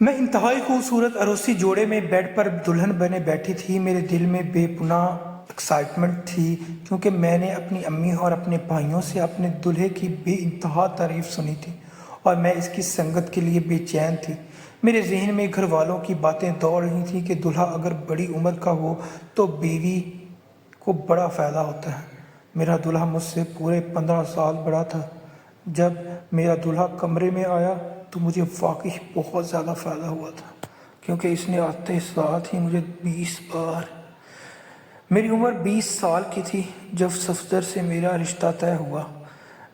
मैं इंतहाई खूबसूरत अरोसी जोड़े में बेड पर दुल्हन बने बैठी थी। मेरे दिल में बेपनाह एक्साइटमेंट थी क्योंकि मैंने अपनी अम्मी और अपने भाइयों से अपने दूल्हे की बेइंतहा तारीफ सुनी थी और मैं इसकी संगत के लिए बेचैन थी। मेरे जहन में घर वालों की बातें दौड़ रही थी कि दूल्हा अगर बड़ी उम्र का हो तो बीवी को बड़ा फ़ायदा होता है। मेरा दूल्हा मुझसे पूरे 15 साल बड़ा था। जब मेरा दूल्हा कमरे में आया तो मुझे वाकई बहुत ज़्यादा फ़ायदा हुआ था क्योंकि इसने आते साथ ही मुझे 20 बार। मेरी उम्र 20 साल की थी जब सफदर से मेरा रिश्ता तय हुआ।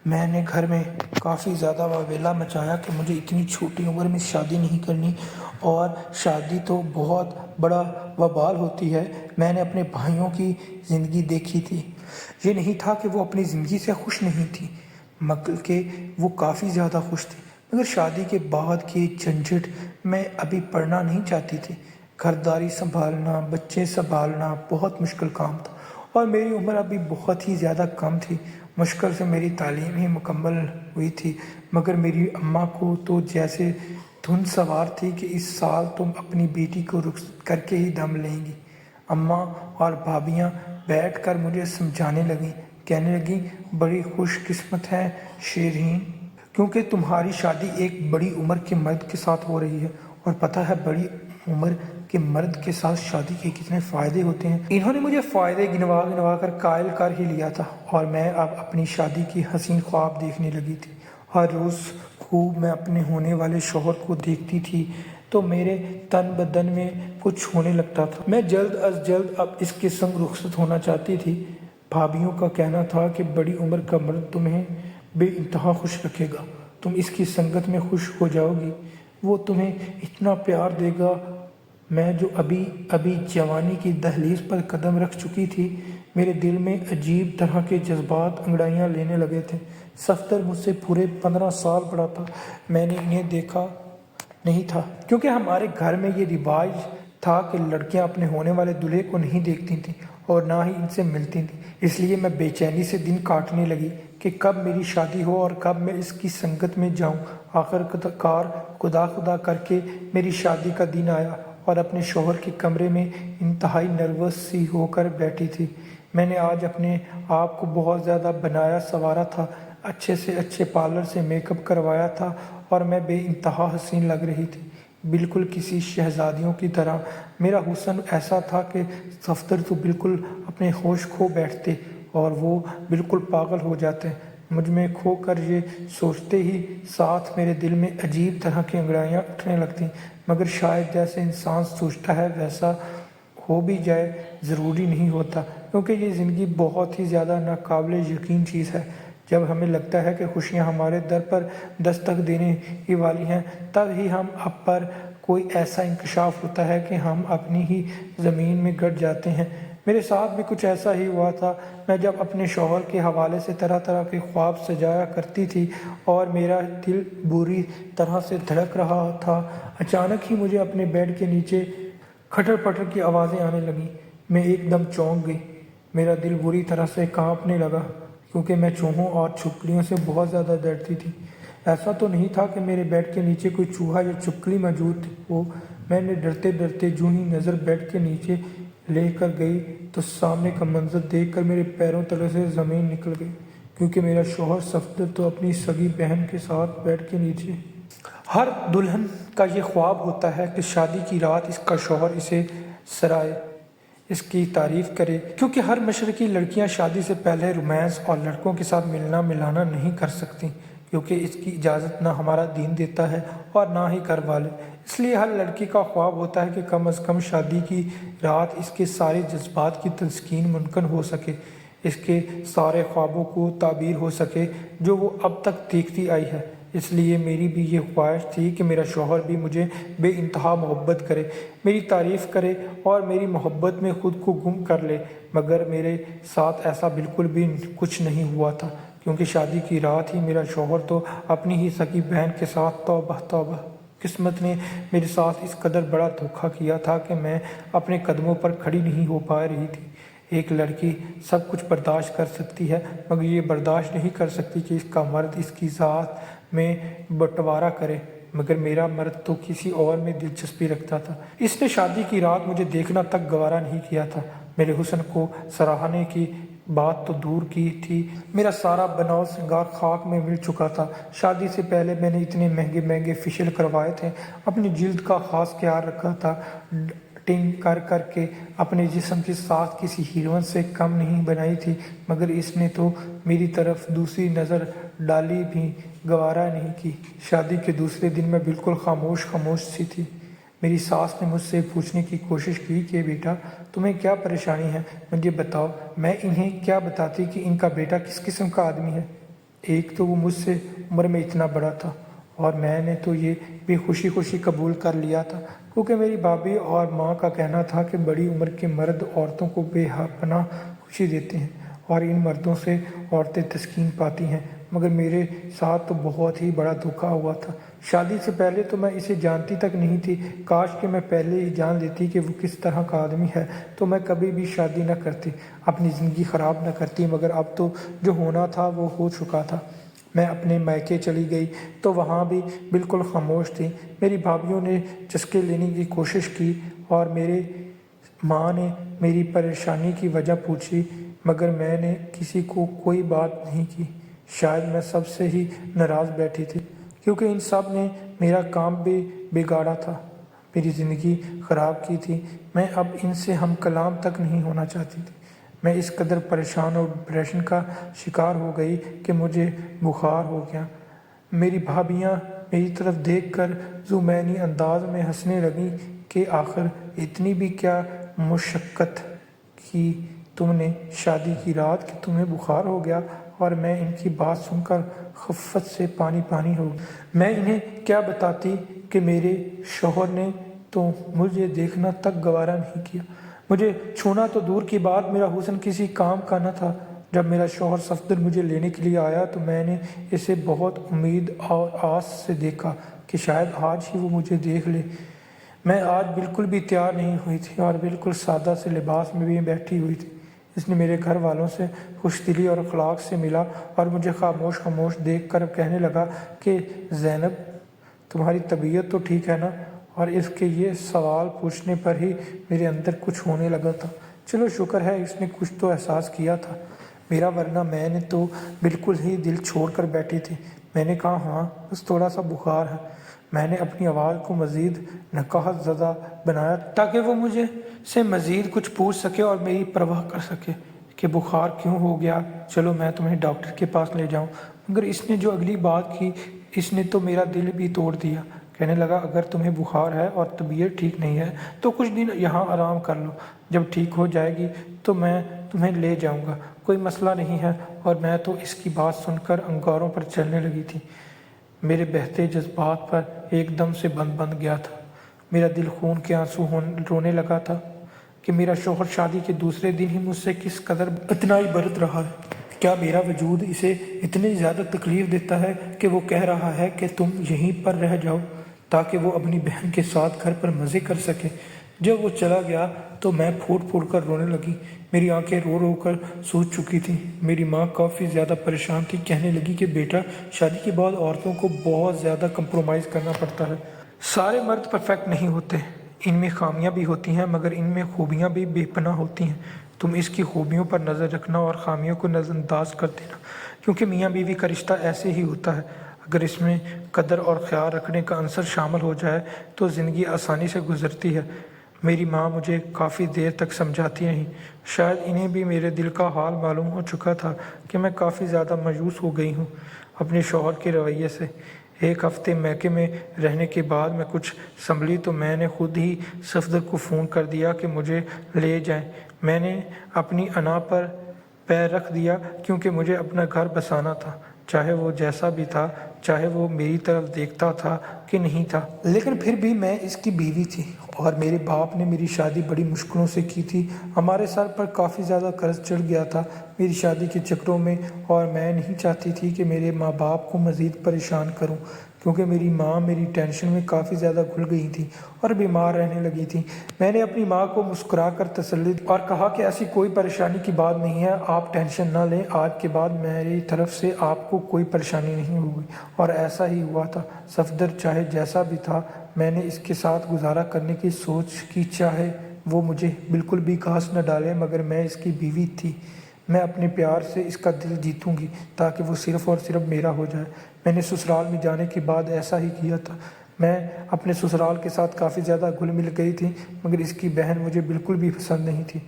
मैंने घर में काफ़ी ज़्यादा वावेला मचाया कि मुझे इतनी छोटी उम्र में शादी नहीं करनी और शादी तो बहुत बड़ा वबाल होती है। मैंने अपने भाइयों की ज़िंदगी देखी थी। ये नहीं था कि वो अपनी ज़िंदगी से खुश नहीं थी, बल्कि वो काफ़ी ज़्यादा खुश थी। मगर शादी के बाद की झंझट मैं अभी पढ़ना नहीं चाहती थी। घरदारी संभालना, बच्चे संभालना बहुत मुश्किल काम था और मेरी उम्र अभी बहुत ही ज़्यादा कम थी। मुश्किल से मेरी तालीम ही मुकम्मल हुई थी। मगर मेरी अम्मा को तो जैसे धुन सवार थी कि इस साल तुम अपनी बेटी को रुखसत करके ही दम लेंगी। अम्मा और भाभियाँ बैठ कर मुझे समझाने लगीं, कहने लगीं, बड़ी खुशकिस्मत है शेरहीन, क्योंकि तुम्हारी शादी एक बड़ी उम्र के मर्द के साथ हो रही है और पता है बड़ी उम्र के मर्द के साथ शादी के कितने फ़ायदे होते हैं। इन्होंने मुझे फ़ायदे गिनवा गिनवा कर कायल कर ही लिया था और मैं अब अपनी शादी की हसीन ख्वाब देखने लगी थी। हर रोज़ खूब मैं अपने होने वाले शौहर को देखती थी तो मेरे तन बदन में कुछ होने लगता था। मैं जल्द अज जल्द अब इसके संग रुखसत होना चाहती थी। भाभीियों का कहना था कि बड़ी उम्र का मर्द तुम्हें बेइंतहा खुश रखेगा, तुम इसकी संगत में खुश हो जाओगी, वो तुम्हें इतना प्यार देगा। मैं जो अभी अभी जवानी की दहलीज पर कदम रख चुकी थी, मेरे दिल में अजीब तरह के जज्बात अंगड़ाइयाँ लेने लगे थे। सफदर मुझसे पूरे 15 साल बड़ा था। मैंने इन्हें देखा नहीं था क्योंकि हमारे घर में ये रिवाज था कि लड़कियां अपने होने वाले दूल्हे को नहीं देखती थीं और ना ही इनसे मिलती थीं। इसलिए मैं बेचैनी से दिन काटने लगी कि कब मेरी शादी हो और कब मैं इसकी संगत में जाऊं। आखिरकार खुदा खुदा करके मेरी शादी का दिन आया और अपने शौहर के कमरे में इंतहाई नर्वस सी होकर बैठी थी। मैंने आज अपने आप को बहुत ज़्यादा बनाया संवारा था, अच्छे से अच्छे पार्लर से मेकअप करवाया था और मैं बेइंतहा हसीन लग रही थी, बिल्कुल किसी शहजादियों की तरह। मेरा हुस्न ऐसा था कि सफदर तो बिल्कुल अपने होश खो बैठते और वो बिल्कुल पागल हो जाते। मुझ में खो कर ये सोचते ही साथ मेरे दिल में अजीब तरह की अंगड़ाइयाँ उठने लगतीं। मगर शायद जैसे इंसान सोचता है वैसा हो भी जाए ज़रूरी नहीं होता, क्योंकि ये ज़िंदगी बहुत ही ज़्यादा नाकाबिले यकीन चीज़ है। जब हमें लगता है कि खुशियाँ हमारे दर पर दस्तक देने ही वाली हैं, तब ही हम अब पर कोई ऐसा इंकशाफ होता है कि हम अपनी ही ज़मीन में गड़ जाते हैं। मेरे साथ भी कुछ ऐसा ही हुआ था। मैं जब अपने शौहर के हवाले से तरह तरह के ख्वाब सजाया करती थी और मेरा दिल बुरी तरह से धड़क रहा था, अचानक ही मुझे अपने बेड के नीचे खटर पटर की आवाज़ें आने लगीं। मैं एकदम चौंक गई। मेरा दिल बुरी तरह से कांपने लगा क्योंकि मैं चूहों और छिपकलियों से बहुत ज़्यादा डरती थी। ऐसा तो नहीं था कि मेरे बेड के नीचे कोई चूहा या छिपकली मौजूद थी। वो मैंने डरते डरते जूं ही नज़र बेड के नीचे लेकर गई तो सामने का मंजर देखकर मेरे पैरों तले से ज़मीन निकल गई, क्योंकि मेरा शौहर सफदर तो अपनी सगी बहन के साथ बेड के नीचे। हर दुल्हन का ये ख्वाब होता है कि शादी की रात इसका शौहर इसे सराए, इसकी तारीफ़ करे, क्योंकि हर मशरकी लड़कियां शादी से पहले रोमांस और लड़कों के साथ मिलना मिलाना नहीं कर सकती, क्योंकि इसकी इजाज़त ना हमारा दीन देता है और ना ही घर वाले। इसलिए हर लड़की का ख्वाब होता है कि कम अज़ कम शादी की रात इसके सारे जज्बात की तस्कीन मुमकिन हो सके, इसके सारे ख्वाबों को ताबीर हो सके जो वो अब तक देखती आई है। इसलिए मेरी भी ये ख्वाहिश थी कि मेरा शौहर भी मुझे बेइंतहा मोहब्बत करे, मेरी तारीफ़ करे और मेरी मोहब्बत में ख़ुद को गुम कर ले। मगर मेरे साथ ऐसा बिल्कुल भी कुछ नहीं हुआ था, क्योंकि शादी की रात ही मेरा शौहर तो अपनी ही सगी बहन के साथ तौबा तौबा, किस्मत ने मेरे साथ इस कदर बड़ा धोखा किया था कि मैं अपने कदमों पर खड़ी नहीं हो पा रही थी। एक लड़की सब कुछ बर्दाश्त कर सकती है, मगर ये बर्दाश्त नहीं कर सकती कि इसका मर्द इसकी ज़ात में बंटवारा करे मगर मेरा मर्द तो किसी और में दिलचस्पी रखता था। इसने शादी की रात मुझे देखना तक गवारा नहीं किया था। मेरे हुस्न को सराहने की बात तो दूर की थी, मेरा सारा बनाव श्रृंगार खाक में मिल चुका था। शादी से पहले मैंने इतने महंगे महंगे फेशियल करवाए थे, अपनी जिल्द का खास ख्याल रखा था, टिंग कर करके अपने जिस्म की साथ किसी हीरोइन से कम नहीं बनाई थी, मगर इसने तो मेरी तरफ दूसरी नज़र डाली भी गवारा नहीं की। शादी के दूसरे दिन मैं बिल्कुल खामोश खामोश सी थी। मेरी सास ने मुझसे पूछने की कोशिश की कि बेटा तुम्हें क्या परेशानी है, मुझे बताओ। मैं इन्हें क्या बताती कि इनका बेटा किस किस्म का आदमी है। एक तो वो मुझसे उम्र में इतना बड़ा था और मैंने तो ये भी खुशी खुशी कबूल कर लिया था, क्योंकि मेरी भाभी और माँ का कहना था कि बड़ी उम्र के मर्द औरतों को बेपनाह खुशी देते हैं और इन मर्दों से औरतें तस्कीन पाती हैं। मगर मेरे साथ तो बहुत ही बड़ा धोखा हुआ था। शादी से पहले तो मैं इसे जानती तक नहीं थी। काश कि मैं पहले ही जान लेती कि वो किस तरह का आदमी है, तो मैं कभी भी शादी न करती, अपनी ज़िंदगी ख़राब न करती। मगर अब तो जो होना था वो हो चुका था। मैं अपने मायके चली गई तो वहाँ भी बिल्कुल खामोश थी। मेरी भाभीियों ने चस्के लेने की कोशिश की और मेरे माँ ने मेरी परेशानी की वजह पूछी, मगर मैंने किसी को कोई बात नहीं की। शायद मैं सबसे ही नाराज़ बैठी थी, क्योंकि इन सब ने मेरा काम भी बिगाड़ा था, मेरी ज़िंदगी ख़राब की थी। मैं अब इनसे हम कलाम तक नहीं होना चाहती थी। मैं इस कदर परेशान और डिप्रेशन का शिकार हो गई कि मुझे बुखार हो गया। मेरी भाभियाँ मेरी तरफ देखकर जुमैनी अंदाज में हंसने लगी कि आखिर इतनी भी क्या मुशक्क़त की तुमने शादी की रात कि तुम्हें बुखार हो गया। और मैं इनकी बात सुनकर खफ़त से पानी पानी हो गया। मैं इन्हें क्या बताती कि मेरे शौहर ने तो मुझे देखना तक गवारा नहीं किया। मुझे छूना तो दूर की बात, मेरा हुस्न किसी काम का न था। जब मेरा शौहर सफदर मुझे लेने के लिए आया तो मैंने इसे बहुत उम्मीद और आस से देखा कि शायद आज ही वो मुझे देख ले। मैं आज बिल्कुल भी तैयार नहीं हुई थी और बिल्कुल सादा से लिबास में भी बैठी हुई थी। इसने मेरे घर वालों से खुशदिली और अखलाक से मिला और मुझे खामोश खामोश देख कर कहने लगा कि ज़ैनब तुम्हारी तबीयत तो ठीक है ना। और इसके ये सवाल पूछने पर ही मेरे अंदर कुछ होने लगा था। चलो शुक्र है इसने कुछ तो एहसास किया था मेरा, वरना मैंने तो बिल्कुल ही दिल छोड़ कर बैठी थी। मैंने कहा हाँ बस थोड़ा सा बुखार है। मैंने अपनी आवाज़ को मज़ीद नकाहत ज़दा बनाया ताकि वो मुझे से मज़ीद कुछ पूछ सके और मेरी परवाह कर सके कि बुखार क्यों हो गया, चलो मैं तुम्हें डॉक्टर के पास ले जाऊं। मगर इसने जो अगली बात की, इसने तो मेरा दिल भी तोड़ दिया। कहने लगा अगर तुम्हें बुखार है और तबीयत ठीक नहीं है तो कुछ दिन यहाँ आराम कर लो, जब ठीक हो जाएगी तो मैं तुम्हें ले जाऊँगा, कोई मसला नहीं है। और मैं तो इसकी बात सुनकर अंगारों पर चलने लगी थी। मेरे बहते जज्बात पर एकदम से बंद गया था। मेरा दिल खून के आंसू रोने लगा था कि मेरा शौहर शादी के दूसरे दिन ही मुझसे किस कदर इतनाई बरत रहा है। क्या मेरा वजूद इसे इतनी ज़्यादा तकलीफ़ देता है कि वो कह रहा है कि तुम यहीं पर रह जाओ ताकि वो अपनी बहन के साथ घर पर मज़े कर सके। जब वो चला गया तो मैं फूट कर रोने लगी। मेरी आंखें रो रो कर सूज चुकी थी। मेरी माँ काफ़ी ज़्यादा परेशान थी। कहने लगी कि बेटा शादी के बाद औरतों को बहुत ज़्यादा कंप्रोमाइज़ करना पड़ता है। सारे मर्द परफेक्ट नहीं होते, इनमें खामियां भी होती हैं, मगर इनमें खूबियां भी बेपनाह होती हैं। तुम इसकी खूबियों पर नज़र रखना और खामियों को नज़रअंदाज कर देना, क्योंकि मियाँ बीवी का रिश्ता ऐसे ही होता है। अगर इसमें कदर और ख्याल रखने का अंसर शामिल हो जाए तो ज़िंदगी आसानी से गुजरती है। मेरी माँ मुझे काफ़ी देर तक समझाती रहीं। शायद इन्हें भी मेरे दिल का हाल मालूम हो चुका था कि मैं काफ़ी ज़्यादा मायूस हो गई हूँ अपने शौहर के रवैये से। एक हफ्ते मैके में रहने के बाद मैं कुछ संभली तो मैंने खुद ही सफदर को फ़ोन कर दिया कि मुझे ले जाएं। मैंने अपनी अना पर पैर रख दिया, क्योंकि मुझे अपना घर बसाना था, चाहे वो जैसा भी था, चाहे वो मेरी तरफ देखता था कि नहीं था। लेकिन फिर भी मैं इसकी बीवी थी और मेरे बाप ने मेरी शादी बड़ी मुश्किलों से की थी। हमारे सर पर काफ़ी ज़्यादा कर्ज चढ़ गया था मेरी शादी के चक्रों में, और मैं नहीं चाहती थी कि मेरे माँ बाप को मज़ीद परेशान करूं, क्योंकि मेरी माँ मेरी टेंशन में काफ़ी ज़्यादा घुल गई थी और बीमार रहने लगी थी। मैंने अपनी माँ को मुस्कुरा कर तसल्ली दी और कहा कि ऐसी कोई परेशानी की बात नहीं है, आप टेंशन ना लें, आज के बाद मेरी तरफ से आपको कोई परेशानी नहीं होगी। और ऐसा ही हुआ था। सफदर चाहे जैसा भी था, मैंने इसके साथ गुजारा करने की सोच की, चाहे वो मुझे बिल्कुल भी घास न डाले, मगर मैं इसकी बीवी थी। मैं अपने प्यार से इसका दिल जीतूंगी ताकि वो सिर्फ़ और सिर्फ मेरा हो जाए। मैंने ससुराल में जाने के बाद ऐसा ही किया था। मैं अपने ससुराल के साथ काफ़ी ज़्यादा घुल मिल गई थी, मगर इसकी बहन मुझे बिल्कुल भी पसंद नहीं थी।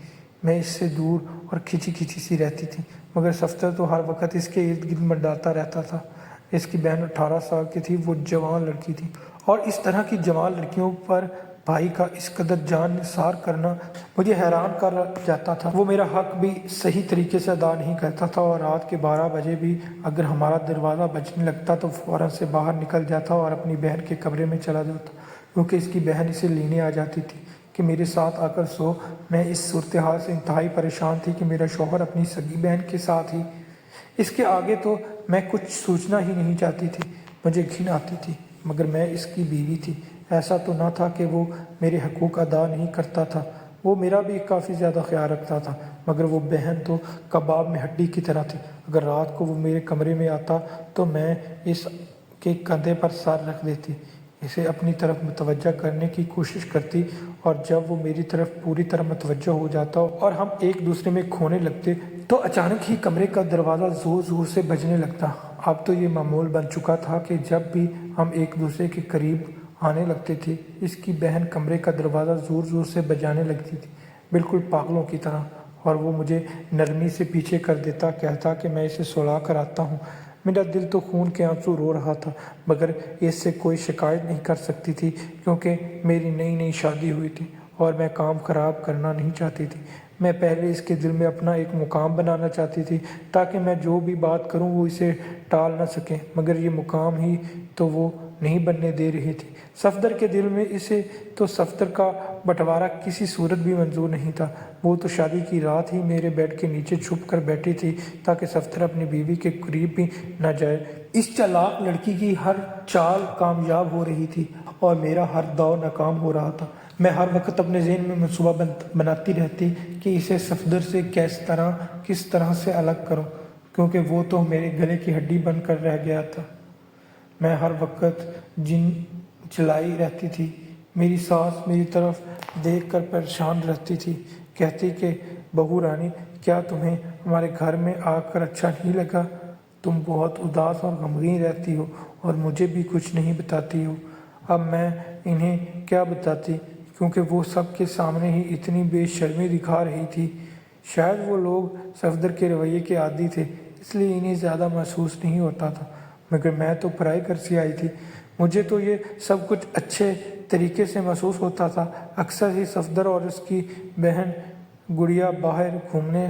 मैं इससे दूर और खिंची खिंची सी रहती थी, मगर सफदर तो हर वक्त इसके इर्द गिर्द मंडराता रहता था। इसकी बहन 18 साल की थी, वो जवान लड़की थी, और इस तरह की जवान लड़कियों पर भाई का इस कदर जान निसार करना मुझे हैरान कर जाता था। वो मेरा हक भी सही तरीके से अदा नहीं करता था, और रात के 12 बजे भी अगर हमारा दरवाज़ा बजने लगता तो फ़ौरन से बाहर निकल जाता और अपनी बहन के कमरे में चला जाता, क्योंकि इसकी बहन इसे लेने आ जाती थी कि मेरे साथ आकर सो। मैं इस सूरत हाल से इंतहाई परेशान थी कि मेरा शौहर अपनी सगी बहन के साथ ही। इसके आगे तो मैं कुछ सोचना ही नहीं चाहती थी। मुझे घिन आती थी, मगर मैं इसकी बीवी थी। ऐसा तो ना था कि वो मेरे हकूक़ अदा नहीं करता था, वो मेरा भी काफ़ी ज़्यादा ख्याल रखता था, मगर वो बहन तो कबाब में हड्डी की तरह थी। अगर रात को वो मेरे कमरे में आता तो मैं इसके कंधे पर सर रख देती, इसे अपनी तरफ मुतवज्जा करने की कोशिश करती, और जब वो मेरी तरफ पूरी तरह मुतवज्जा हो जाता और हम एक दूसरे में खोने लगते तो अचानक ही कमरे का दरवाज़ा ज़ोर ज़ोर से बजने लगता। अब तो ये मामूल बन चुका था कि जब भी हम एक दूसरे के करीब आने लगते थे, इसकी बहन कमरे का दरवाज़ा ज़ोर ज़ोर से बजाने लगती थी, बिल्कुल पागलों की तरह, और वो मुझे नरमी से पीछे कर देता, कहता कि मैं इसे सुला कर आता हूँ। मेरा दिल तो खून के आंसू रो रहा था, मगर इससे कोई शिकायत नहीं कर सकती थी, क्योंकि मेरी नई नई शादी हुई थी और मैं काम ख़राब करना नहीं चाहती थी। मैं पहले इसके दिल में अपना एक मुकाम बनाना चाहती थी, ताकि मैं जो भी बात करूं वो इसे टाल ना सके, मगर ये मुकाम ही तो वो नहीं बनने दे रही थी। सफदर के दिल में इसे तो सफदर का बंटवारा किसी सूरत भी मंजूर नहीं था। वो तो शादी की रात ही मेरे बेड के नीचे छुप कर बैठी थी, ताकि सफदर अपनी बीवी के करीब भी न जाए। इस चालाक लड़की की हर चाल कामयाब हो रही थी और मेरा हर दाव नाकाम हो रहा था। मैं हर वक्त अपने ज़हन में मनसूबा बनाती रहती कि इसे सफदर से किस तरह से अलग करूं, क्योंकि वो तो मेरे गले की हड्डी बनकर रह गया था। मैं हर वक्त जिन चलाई रहती थी। मेरी सास मेरी तरफ देखकर परेशान रहती थी, कहती कि बहू रानी, क्या तुम्हें हमारे घर में आकर अच्छा नहीं लगा? तुम बहुत उदास और गमगीन रहती हो और मुझे भी कुछ नहीं बताती हो। अब मैं इन्हें क्या बताती, क्योंकि वो सबके सामने ही इतनी बेशर्मी दिखा रही थी। शायद वो लोग सफदर के रवैये के आदी थे, इसलिए इन्हें ज़्यादा महसूस नहीं होता था, मगर मैं तो पराई घर से आई थी। मुझे तो ये सब कुछ अच्छे तरीके से महसूस होता था। अक्सर ही सफदर और उसकी बहन गुड़िया बाहर घूमने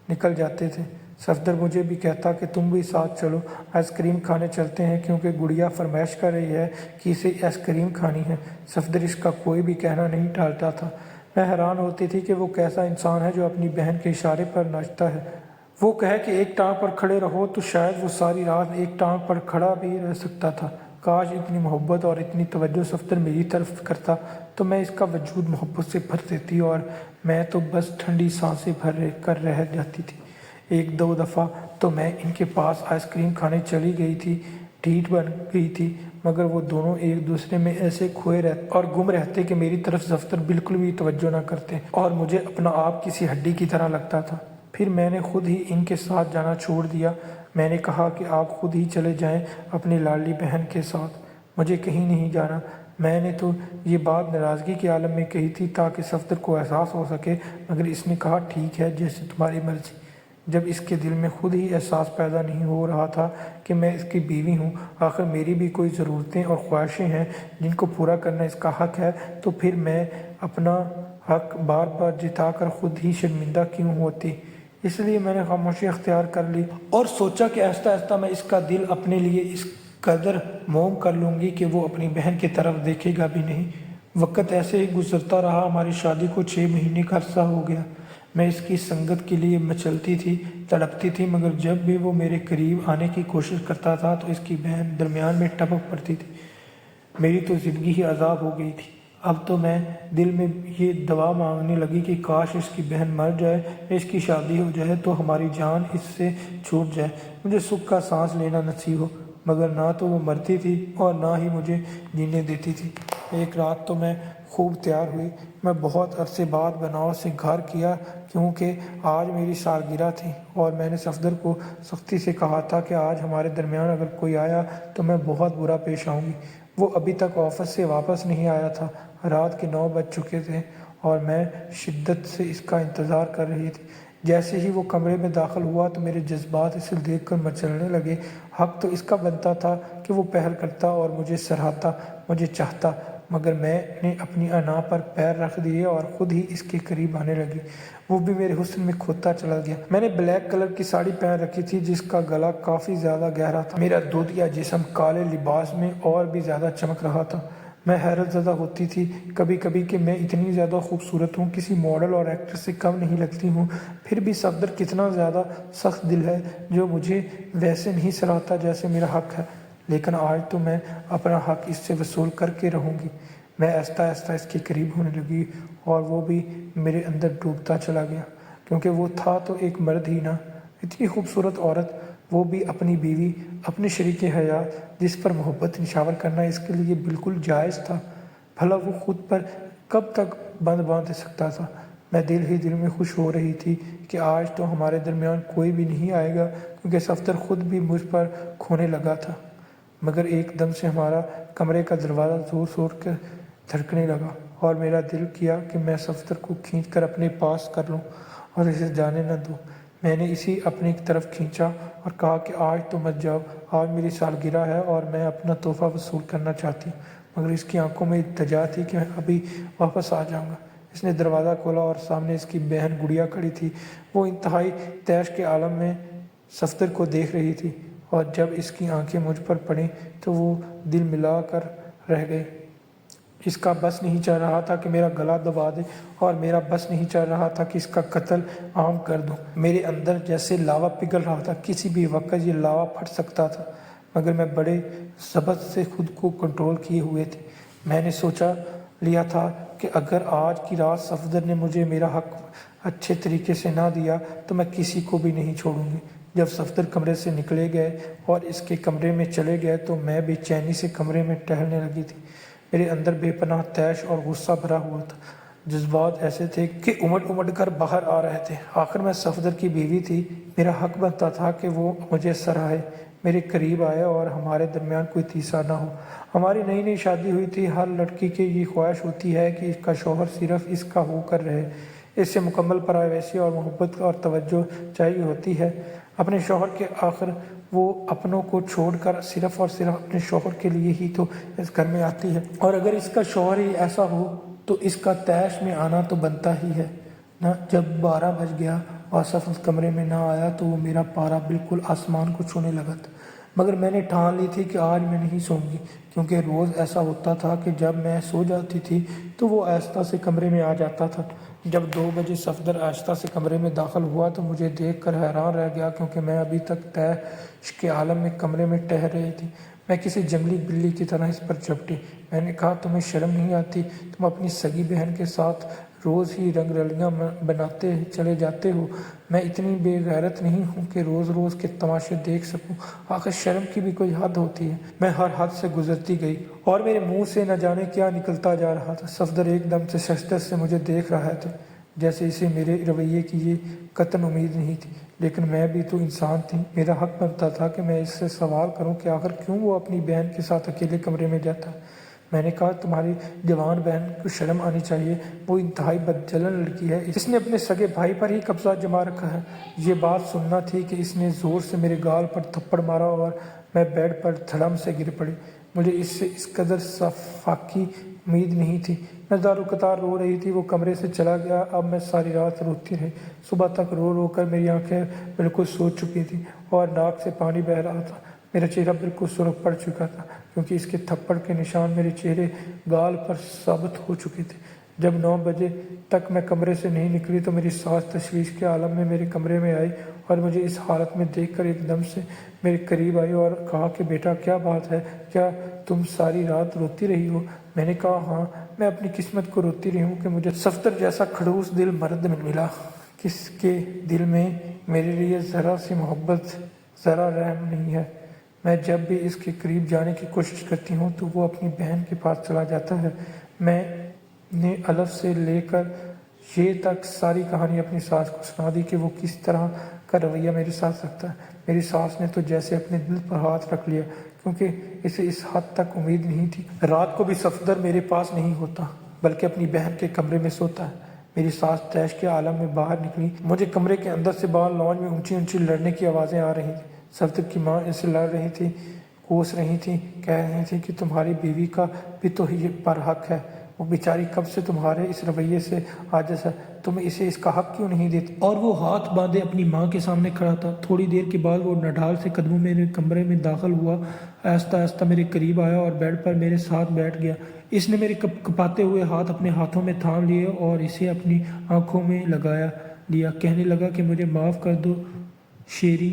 निकल जाते थे। सफदर मुझे भी कहता कि तुम भी साथ चलो, आइसक्रीम खाने चलते हैं, क्योंकि गुड़िया फरमाइश कर रही है कि इसे आइसक्रीम खानी है। सफदर इसका कोई भी कहना नहीं टालता था। मैं हैरान होती थी कि वो कैसा इंसान है जो अपनी बहन के इशारे पर नाचता है। वो कहे कि एक टांग पर खड़े रहो तो शायद वो सारी रात एक टांग पर खड़ा भी रह सकता था। काश इतनी मोहब्बत और इतनी तवज्जो सफदर मेरी तरफ करता तो मैं इसका वजूद मोहब्बत से भर देती, और मैं तो बस ठंडी सांसें भर कर रह जाती थी। एक दो दफ़ा तो मैं इनके पास आइसक्रीम खाने चली गई थी, ढीठ बन गई थी, मगर वो दोनों एक दूसरे में ऐसे खोए रहते और गुम रहते कि मेरी तरफ सफदर बिल्कुल भी तवज्जो ना करते, और मुझे अपना आप किसी हड्डी की तरह लगता था। फिर मैंने खुद ही इनके साथ जाना छोड़ दिया। मैंने कहा कि आप खुद ही चले जाएं अपनी लाडली बहन के साथ, मुझे कहीं नहीं जाना। मैंने तो ये बात नाराज़गी के आलम में कही थी ताकि सफदर को एहसास हो सके, मगर इसने कहा ठीक है, जैसे तुम्हारी मर्ज़ी। जब इसके दिल में खुद ही एहसास पैदा नहीं हो रहा था कि मैं इसकी बीवी हूँ, आखिर मेरी भी कोई ज़रूरतें और ख्वाहिशें हैं जिनको पूरा करना इसका हक़ है, तो फिर मैं अपना हक़ बार बार जिता कर खुद ही शर्मिंदा क्यों होती। इसलिए मैंने खामोशी अख्तियार कर ली और सोचा कि आहिस्ता आहिस्ता मैं इसका दिल अपने लिए इस कदर मोम कर लूँगी कि वो अपनी बहन की तरफ देखेगा भी नहीं। वक्त ऐसे ही गुजरता रहा। हमारी शादी को 6 महीने का अरसा हो गया। मैं इसकी संगत के लिए मचलती थी, तड़पती थी, मगर जब भी वो मेरे करीब आने की कोशिश करता था तो इसकी बहन दरमियान में टपक पड़ती थी। मेरी तो ज़िंदगी ही अजाब हो गई थी। अब तो मैं दिल में ये दवा मांगने लगी कि काश इसकी बहन मर जाए, इसकी शादी हो जाए तो हमारी जान इससे छूट जाए, मुझे सुख का सांस लेना नसीब हो। मगर ना तो वो मरती थी और ना ही मुझे जीने देती थी। एक रात तो मैं खूब तैयार हुई। मैं बहुत अरसे बाद बनाव से घर किया, क्योंकि आज मेरी सालगिरह थी और मैंने सफदर को सख्ती से कहा था कि आज हमारे दरमियान अगर कोई आया तो मैं बहुत बुरा पेश आऊँगी। वो अभी तक ऑफिस से वापस नहीं आया था। रात के 9 बज चुके थे और मैं शिद्दत से इसका इंतज़ार कर रही थी। जैसे ही वो कमरे में दाखिल हुआ तो मेरे जज्बात इसे देखकर मचलने लगे। हक तो इसका बनता था कि वो पहल करता और मुझे सराहता, मुझे चाहता, मगर मैंने अपनी अना पर पैर रख दिए और ख़ुद ही इसके करीब आने लगी। वो भी मेरे हुस्न में खोता चला गया। मैंने ब्लैक कलर की साड़ी पहन रखी थी जिसका गला काफ़ी ज़्यादा गहरा था। मेरा दूधिया जिस्म काले लिबास में और भी ज़्यादा चमक रहा था। मैं हैरत ज़दा होती थी कभी कभी कि मैं इतनी ज़्यादा खूबसूरत हूँ, किसी मॉडल और एक्टर से कम नहीं लगती हूँ। फिर भी सफदर कितना ज़्यादा सख्त दिल है जो मुझे वैसे नहीं सराहता जैसे मेरा हक है। लेकिन आज तो मैं अपना हक इससे वसूल करके रहूँगी। मैं आहिस्ता आहिस्ता इसके करीब होने लगी और वो भी मेरे अंदर डूबता चला गया, क्योंकि वो था तो एक मर्द ही ना, इतनी खूबसूरत औरत, वो भी अपनी बीवी, अपने शरीक हयात जिस पर मोहब्बत निशावर करना इसके लिए बिल्कुल जायज़ था। भला वो खुद पर कब तक बंद बांध सकता था। मैं दिल ही दिल में खुश हो रही थी कि आज तो हमारे दरमियान कोई भी नहीं आएगा, क्योंकि सफदर खुद भी मुझ पर खोने लगा था। मगर एकदम से हमारा कमरे का दरवाज़ा ज़ोर ज़ोर कर धड़कने लगा और मेरा दिल किया कि मैं सफदर को खींच कर अपने पास कर लूँ और इसे जाने न दूँ। मैंने इसी अपनी तरफ खींचा और कहा कि आज तो मत जाओ, आज मेरी सालगिरह है और मैं अपना तोहफ़ा वसूल करना चाहती हूँ। मगर इसकी आंखों में इल्तिजा थी कि मैं अभी वापस आ जाऊँगा। इसने दरवाज़ा खोला और सामने इसकी बहन गुड़िया खड़ी थी। वो इंतहाई तैश के आलम में सफदर को देख रही थी और जब इसकी आंखें मुझ पर पड़ी तो वो दिल मिला कर रह गई। इसका बस नहीं चल रहा था कि मेरा गला दबा दे और मेरा बस नहीं चल रहा था कि इसका कत्ल आम कर दूं। मेरे अंदर जैसे लावा पिघल रहा था, किसी भी वक्त ये लावा फट सकता था, मगर मैं बड़े ज़बत से खुद को कंट्रोल किए हुए थे। मैंने सोचा लिया था कि अगर आज की रात सफदर ने मुझे मेरा हक अच्छे तरीके से ना दिया तो मैं किसी को भी नहीं छोड़ूंगी। जब सफदर कमरे से निकले गए और इसके कमरे में चले गए तो मैं बेचैनी से कमरे में टहलने लगी थी। मेरे अंदर बेपनाह तैश और गुस्सा भरा हुआ था। जज्बात ऐसे थे कि उमड़ उमड़ कर बाहर आ रहे थे। आखिर मैं सफदर की बीवी थी, मेरा हक बनता था कि वो मुझे सराहे, मेरे करीब आए और हमारे दरमियान कोई तीसरा ना हो। हमारी नई नई शादी हुई थी। हर लड़की की ये ख्वाहिश होती है कि इसका शौहर सिर्फ इसका होकर रहे, इससे मुकम्मल प्राइवेसी और मोहब्बत और तवज्जो चाहिए होती है अपने शौहर के। आखिर वो अपनों को छोड़कर सिर्फ और सिर्फ अपने शौहर के लिए ही तो इस घर में आती है, और अगर इसका शौहर ही ऐसा हो तो इसका तैश में आना तो बनता ही है ना। जब 12 बज गया और सफ़ उस कमरे में ना आया तो वो मेरा पारा बिल्कुल आसमान को छूने लगा था। मगर मैंने ठान ली थी कि आज मैं नहीं सोऊंगी, क्योंकि रोज़ ऐसा होता था कि जब मैं सो जाती थी तो वो आहिस्ता से कमरे में आ जाता था। जब 2 बजे सफदर आहिस्ता से कमरे में दाखिल हुआ तो मुझे देखकर हैरान रह गया, क्योंकि मैं अभी तक तैश के आलम में कमरे में टहल रही थी। मैं किसी जंगली बिल्ली की तरह इस पर झपटी। मैंने कहा, तुम्हें शर्म नहीं आती? तुम अपनी सगी बहन के साथ रोज़ ही रंग रलियाँ बनाते चले जाते हो। मैं इतनी बेगैरत नहीं हूँ कि रोज़ रोज़ के तमाशे देख सकूँ। आखिर शर्म की भी कोई हद होती है। मैं हर हद से गुजरती गई और मेरे मुंह से न जाने क्या निकलता जा रहा था। सफदर एकदम से शशदर से मुझे देख रहा था, जैसे इसे मेरे रवैये की ये कतई उम्मीद नहीं थी। लेकिन मैं भी तो इंसान थी। मेरा हक बनता था कि मैं इससे सवाल करूं कि आखिर क्यों वो अपनी बहन के साथ अकेले कमरे में जाता। मैंने कहा, तुम्हारी जवान बहन को शर्म आनी चाहिए, वो इंतहाई बदचलन लड़की है, इसने अपने सगे भाई पर ही कब्जा जमा रखा है। ये बात सुनना थी कि इसने ज़ोर से मेरे गाल पर थप्पड़ मारा और मैं बेड पर धड़म से गिर पड़ी। मुझे इससे इस कदर सफाकी उम्मीद नहीं थी। मैं दारुकतार रो रही थी। वो कमरे से चला गया। अब मैं सारी रात रोती रही। सुबह तक रो रो कर मेरी आंखें बिल्कुल सूज चुकी थी और नाक से पानी बह रहा था। मेरा चेहरा बिल्कुल सुर्ख पड़ चुका था, क्योंकि इसके थप्पड़ के निशान मेरे चेहरे गाल पर साबित हो चुके थे। जब 9 बजे तक मैं कमरे से नहीं निकली तो मेरी सास तशवीश के आलम में मेरे कमरे में आई और मुझे इस हालत में देखकर एकदम से मेरे करीब आई और कहा कि बेटा क्या बात है, क्या तुम सारी रात रोती रही हो? मैंने कहा हाँ, मैं अपनी किस्मत को रोती रही हूँ कि मुझे सफ्दर जैसा खड़ूस दिल मर्द मिला, किसके दिल में मेरे लिए ज़रा सी मोहब्बत, ज़रा रहम नहीं है। मैं जब भी इसके करीब जाने की कोशिश करती हूँ तो वो अपनी बहन के पास चला जाता है। मैंने अलफ से लेकर ये तक सारी कहानी अपनी सास को सुना दी कि वो किस तरह का रवैया मेरे साथ रखता है। मेरी सास ने तो जैसे अपने दिल पर हाथ रख लिया, क्योंकि इसे इस हद तक उम्मीद नहीं थी। रात को भी सफदर मेरे पास नहीं होता बल्कि अपनी बहन के कमरे में सोता है। मेरी सास तैश के आलम में बाहर निकली। मुझे कमरे के अंदर से बाहर लॉन्च में ऊंची ऊंची लड़ने की आवाज़ें आ रही थी। सफदर की माँ इनसे लड़ रही थी, कोस रही थी, कह रही थी कि तुम्हारी बीवी का भी तो ये पर हक है। वो बेचारी कब से तुम्हारे इस रवैये से आजिज़ है, तुम इसे इसका हक क्यों नहीं देती? और वो हाथ बांधे अपनी माँ के सामने खड़ा था। थोड़ी देर के बाद वो नढाल से कदमों में मेरे कमरे में दाखिल हुआ, आहिस्ता आहिस्ता मेरे करीब आया और बेड पर मेरे साथ बैठ गया। इसने मेरे कपाते हुए हाथ अपने हाथों में थाम लिए और इसे अपनी आंखों में लगाया लिया। कहने लगा कि मुझे माफ़ कर दो शेरी,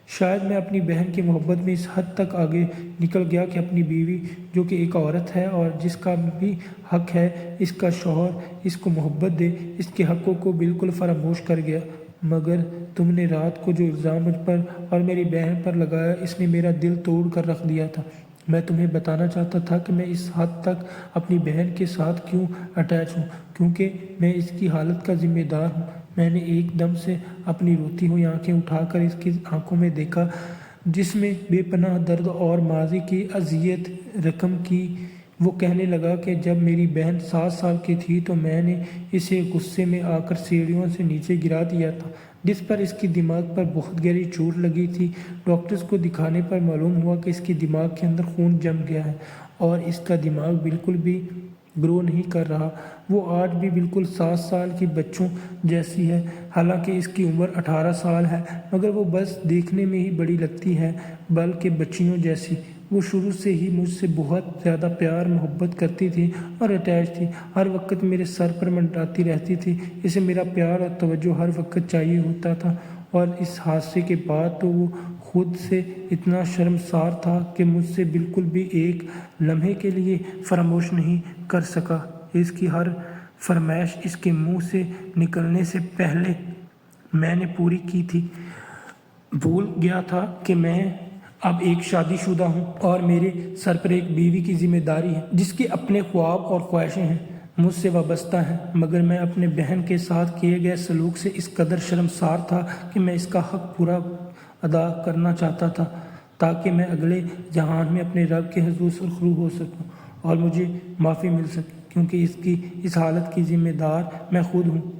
शायद मैं अपनी बहन की मोहब्बत में इस हद तक आगे निकल गया कि अपनी बीवी, जो कि एक औरत है और जिसका भी हक है इसका शौहर इसको मोहब्बत दे, इसके हक़ों को बिल्कुल फरामोश कर गया। मगर तुमने रात को जो इल्ज़ाम मुझ पर और मेरी बहन पर लगाया, इसने मेरा दिल तोड़ कर रख दिया था। मैं तुम्हें बताना चाहता था कि मैं इस हद तक अपनी बहन के साथ क्यों अटैच हूँ, क्योंकि मैं इसकी हालत का ज़िम्मेदार हूँ। मैंने एकदम से अपनी रोती हुई आंखें उठाकर इसकी आंखों में देखा, जिसमें बेपनाह दर्द और माजी की अजियत रकम की। वो कहने लगा कि जब मेरी बहन 7 साल की थी तो मैंने इसे गुस्से में आकर सीढ़ियों से नीचे गिरा दिया था, जिस पर इसकी दिमाग पर बहुत गहरी चोट लगी थी। डॉक्टर्स को दिखाने पर मालूम हुआ कि इसके दिमाग के अंदर खून जम गया है और इसका दिमाग बिल्कुल भी ग्रो नहीं कर रहा। वो आज भी बिल्कुल 7 साल की बच्चों जैसी है, हालांकि इसकी उम्र 18 साल है, मगर वो बस देखने में ही बड़ी लगती है, बल्कि बच्चियों जैसी। वो शुरू से ही मुझसे बहुत ज़्यादा प्यार मोहब्बत करती थी और अटैच थी। हर वक्त मेरे सर पर मंडराती रहती थी। इसे मेरा प्यार और तवज्जो हर वक्त चाहिए होता था। और इस हादसे के बाद तो वो खुद से इतना शर्मसार था कि मुझसे बिल्कुल भी एक लम्हे के लिए फरामोश नहीं कर सका। इसकी हर फरमाइश इसके मुंह से निकलने से पहले मैंने पूरी की थी। भूल गया था कि मैं अब एक शादीशुदा हूँ और मेरे सर पर एक बीवी की जिम्मेदारी है, जिसके अपने ख्वाब और ख्वाहिशें हैं, मुझसे वाबस्ता हैं। मगर मैं अपने बहन के साथ किए गए सलूक से इस कदर शर्मसार था कि मैं इसका हक पूरा अदा करना चाहता था, ताकि मैं अगले जहान में अपने रब के हुजूर सुरखरू हो सकूं और मुझे माफ़ी मिल सके, क्योंकि इसकी इस हालत की ज़िम्मेदार मैं खुद हूँ।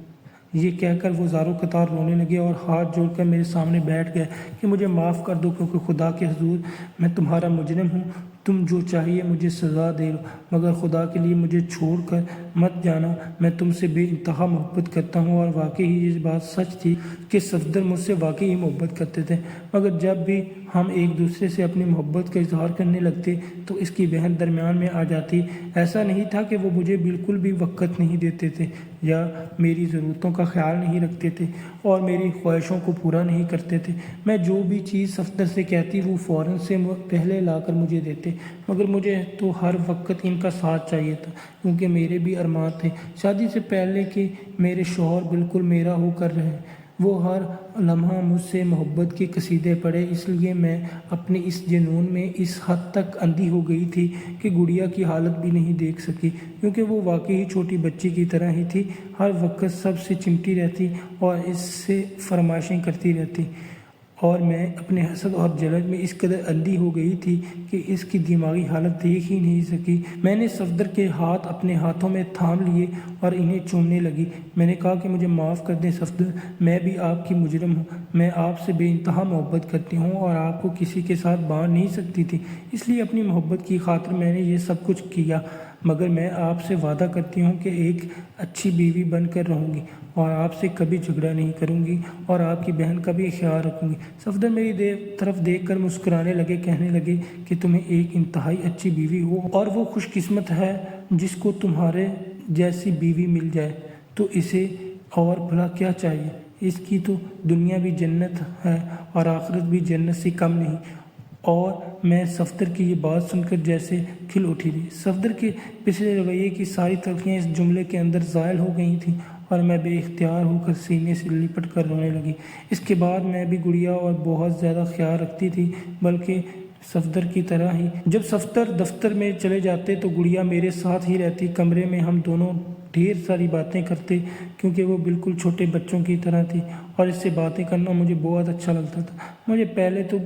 ये कहकर वो ज़ारों कतार रोने लगे और हाथ जोड़कर मेरे सामने बैठ गए कि मुझे माफ़ कर दो, क्योंकि खुदा के हुजूर मैं तुम्हारा मुजरिम हूँ। तुम जो चाहिए मुझे सज़ा दे लो, मगर खुदा के लिए मुझे छोड़कर मत जाना। मैं तुमसे बेइंतहा मोहब्बत करता हूँ। और वाकई ही ये बात सच थी कि सफदर मुझसे वाकई ही मोहब्बत करते थे, मगर जब भी हम एक दूसरे से अपनी मोहब्बत का इजहार करने लगते तो इसकी बहन दरमियान में आ जाती। ऐसा नहीं था कि वो मुझे बिल्कुल भी वक़्त नहीं देते थे या मेरी ज़रूरतों का ख्याल नहीं रखते थे और मेरी ख्वाहिशों को पूरा नहीं करते थे। मैं जो भी चीज़ सफदर से कहती वो फ़ौरन से पहले लाकर मुझे देते, मगर मुझे तो हर वक्त इनका साथ चाहिए था, क्योंकि मेरे भी अरमान थे शादी से पहले कि मेरे शौहर बिल्कुल मेरा हो कर रहे। वो हर लम्हा मुझसे मोहब्बत के कसीदे पढ़े, इसलिए मैं अपने इस जुनून में इस हद तक अंधी हो गई थी कि गुड़िया की हालत भी नहीं देख सकी, क्योंकि वो वाकई ही छोटी बच्ची की तरह ही थी। हर वक्त सबसे चिमटी रहती और इससे फरमाइशें करती रहती, और मैं अपने हसद और जलन में इस कदर अंधी हो गई थी कि इसकी दिमागी हालत देख ही नहीं सकी। मैंने सफदर के हाथ अपने हाथों में थाम लिए और इन्हें चूमने लगी। मैंने कहा कि मुझे माफ़ कर दें सफदर, मैं भी आपकी मुजरिम हूँ। मैं आपसे बेइंतहा मोहब्बत करती हूँ और आपको किसी के साथ बांध नहीं सकती थी, इसलिए अपनी मोहब्बत की खातिर मैंने ये सब कुछ किया। मगर मैं आपसे वादा करती हूँ कि एक अच्छी बीवी बनकर रहूँगी और आपसे कभी झगड़ा नहीं करूँगी और आपकी बहन का भी ख्याल रखूँगी। सफदर मेरी तरफ देखकर मुस्कुराने लगे, कहने लगे कि तुम्हें एक इंतहाई अच्छी बीवी हो और वो खुशकिस्मत है जिसको तुम्हारे जैसी बीवी मिल जाए तो इसे और भला क्या चाहिए। इसकी तो दुनिया भी जन्नत है और आखिरत भी जन्नत से कम नहीं। और मैं सफदर की ये बात सुनकर जैसे खिल उठी थी। सफदर के पिछले रवैये की सारी तलखियाँ इस जुमले के अंदर ज़ायल हो गई थीं और मैं बेइख्तियार होकर सीने से लिपट कर रोने लगी। इसके बाद मैं भी गुड़िया और बहुत ज़्यादा ख्याल रखती थी, बल्कि सफदर की तरह ही। जब सफदर दफ्तर में चले जाते तो गुड़िया मेरे साथ ही रहती। कमरे में हम दोनों ढेर सारी बातें करते, क्योंकि वो बिल्कुल छोटे बच्चों की तरह थी और इससे बातें करना मुझे बहुत अच्छा लगता था। मुझे पहले तो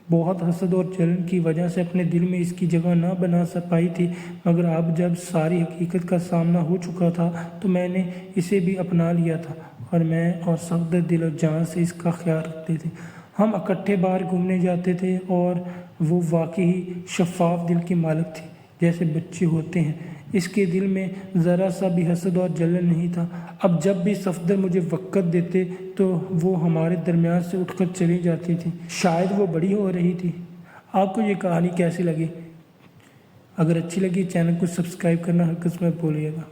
बहुत हसद और जलन की वजह से अपने दिल में इसकी जगह ना बना पाई थी, मगर अब जब सारी हकीकत का सामना हो चुका था तो मैंने इसे भी अपना लिया था और मैं और सफदर दिल और जान से इसका ख्याल रखते थे। हम इकट्ठे बाहर घूमने जाते थे और वो वाकई शफाफ दिल की मालिक थी, जैसे बच्चे होते हैं। इसके दिल में ज़रा सा भी हसद और जलन नहीं था। अब जब भी सफदर मुझे वक़्त देते तो वो हमारे दरमियान से उठकर चली जाती थी। शायद वो बड़ी हो रही थी। आपको ये कहानी कैसी लगी? अगर अच्छी लगी चैनल को सब्सक्राइब करना हरगिज़ मत भूलिएगा।